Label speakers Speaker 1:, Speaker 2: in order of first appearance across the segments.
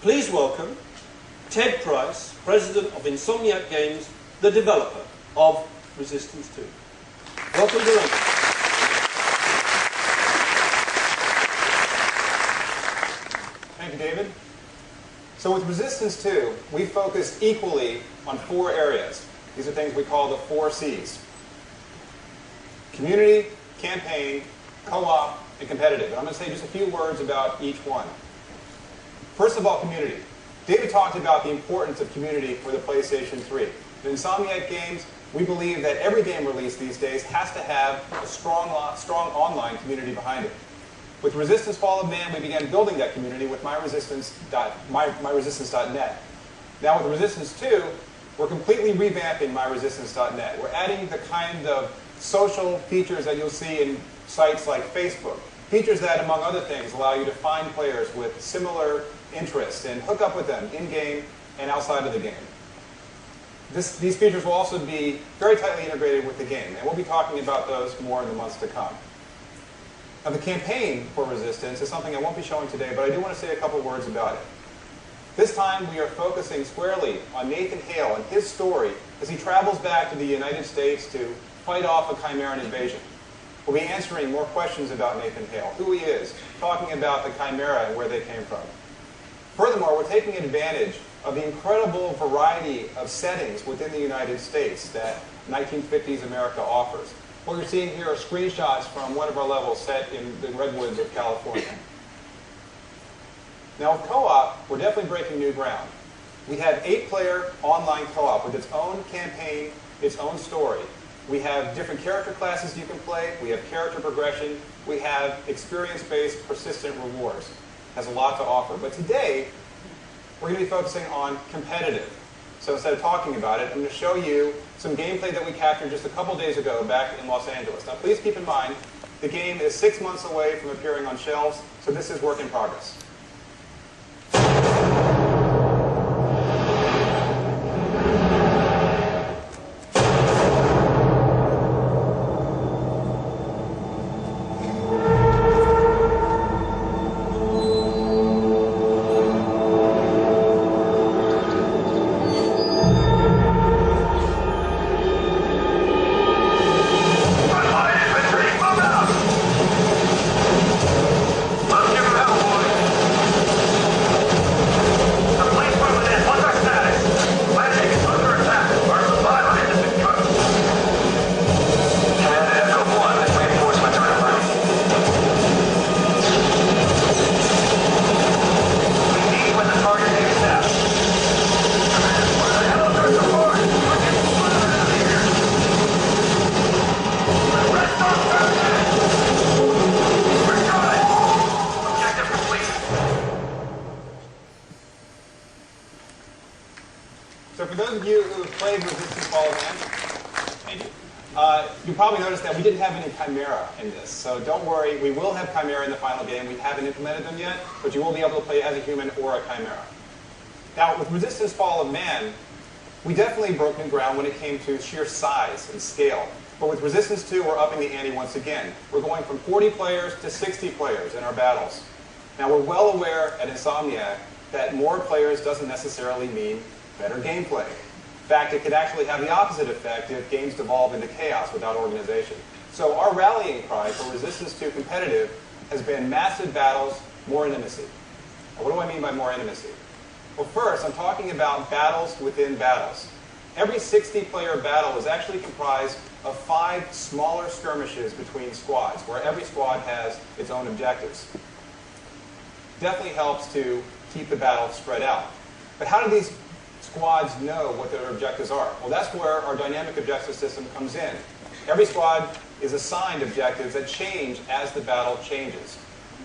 Speaker 1: Please welcome Ted Price, President of Insomniac Games, the developer of Resistance 2. Welcome to London.
Speaker 2: Thank you, David. So with Resistance 2, we focused equally on 4 areas. These are things we call the 4 C's. Community, campaign, co-op, and competitive. And I'm going to say just a few words about each one. First of all, community. David talked about the importance of community for the PlayStation 3. In Insomniac Games, we believe that every game released these days has to have a strong online community behind it. With Resistance Fall of Man, we began building that community with MyResistance.net. Now with Resistance 2, we're completely revamping MyResistance.net. We're adding the kind of social features that you'll see in sites like Facebook. Features that, among other things, allow you to find players with similar interests and hook up with them in-game and outside of the game. These features will also be very tightly integrated with the game, and we'll be talking about those more in the months to come. Now, the campaign for Resistance is something I won't be showing today, but I do want to say a couple words about it. This time, we are focusing squarely on Nathan Hale and his story as he travels back to the United States to fight off a Chimeran invasion. We'll be answering more questions about Nathan Hale, who he is, talking about the Chimera and where they came from. Furthermore, we're taking advantage of the incredible variety of settings within the United States that 1950s America offers. What you're seeing here are screenshots from one of our levels set in the redwoods of California. Now with co-op, we're definitely breaking new ground. We have 8-player online co-op with its own campaign, its own story. We have different character classes you can play. We have character progression. We have experience-based persistent rewards. Has a lot to offer. But today, we're going to be focusing on competitive. So instead of talking about it, I'm going to show you some gameplay that we captured just a couple days ago back in Los Angeles. Now please keep in mind, the game is 6 months away from appearing on shelves, so this is work in progress. So for those of you who have played Resistance Fall of Man, thank you. You probably noticed that we didn't have any Chimera in this. So don't worry, we will have Chimera in the final game. We haven't implemented them yet, but you will be able to play as a human or a Chimera. Now, with Resistance Fall of Man, we definitely broke new ground when it came to sheer size and scale. But with Resistance 2, we're upping the ante once again. We're going from 40 players to 60 players in our battles. Now, we're well aware at Insomniac that more players doesn't necessarily mean better gameplay. In fact, it could actually have the opposite effect if games devolve into chaos without organization. So our rallying cry for Resistance 2 competitive has been massive battles, more intimacy. Now, what do I mean by more intimacy? Well, first, I'm talking about battles within battles. Every 60-player battle is actually comprised of 5 smaller skirmishes between squads, where every squad has its own objectives. Definitely helps to keep the battle spread out. But how do these squads know what their objectives are? Well, that's where our dynamic objective system comes in. Every squad is assigned objectives that change as the battle changes.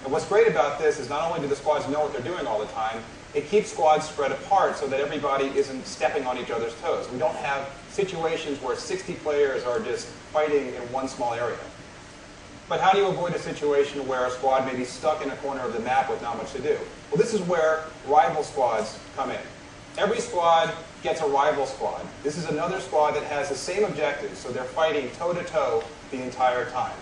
Speaker 2: And what's great about this is not only do the squads know what they're doing all the time, it keeps squads spread apart so that everybody isn't stepping on each other's toes. We don't have situations where 60 players are just fighting in one small area. But how do you avoid a situation where a squad may be stuck in a corner of the map with not much to do? Well, this is where rival squads come in. Every squad gets a rival squad. This is another squad that has the same objectives, so they're fighting toe-to-toe the entire time.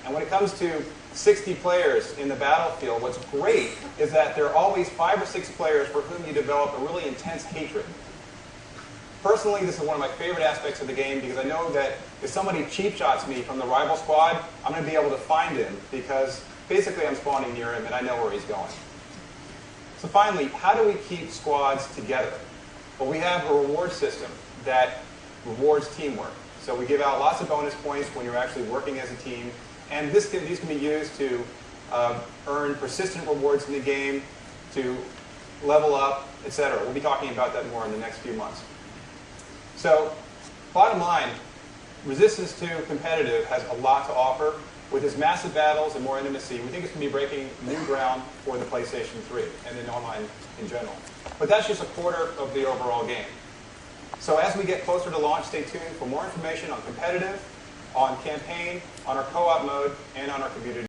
Speaker 2: And when it comes to 60 players in the battlefield, what's great is that there are always 5 or 6 players for whom you develop a really intense hatred. Personally, this is one of my favorite aspects of the game because I know that if somebody cheap shots me from the rival squad, I'm going to be able to find him because basically I'm spawning near him and I know where he's going. So finally, how do we keep squads together? Well, we have a reward system that rewards teamwork. So we give out lots of bonus points when you're actually working as a team. And these can be used to earn persistent rewards in the game, to level up, etc. We'll be talking about that more in the next few months. So, bottom line, Resistance 2 Competitive has a lot to offer. With its massive battles and more intimacy, we think it's going to be breaking new ground for the PlayStation 3 and then online in general. But that's just a quarter of the overall game. So as we get closer to launch, stay tuned for more information on competitive, on campaign, on our co-op mode, and on our community.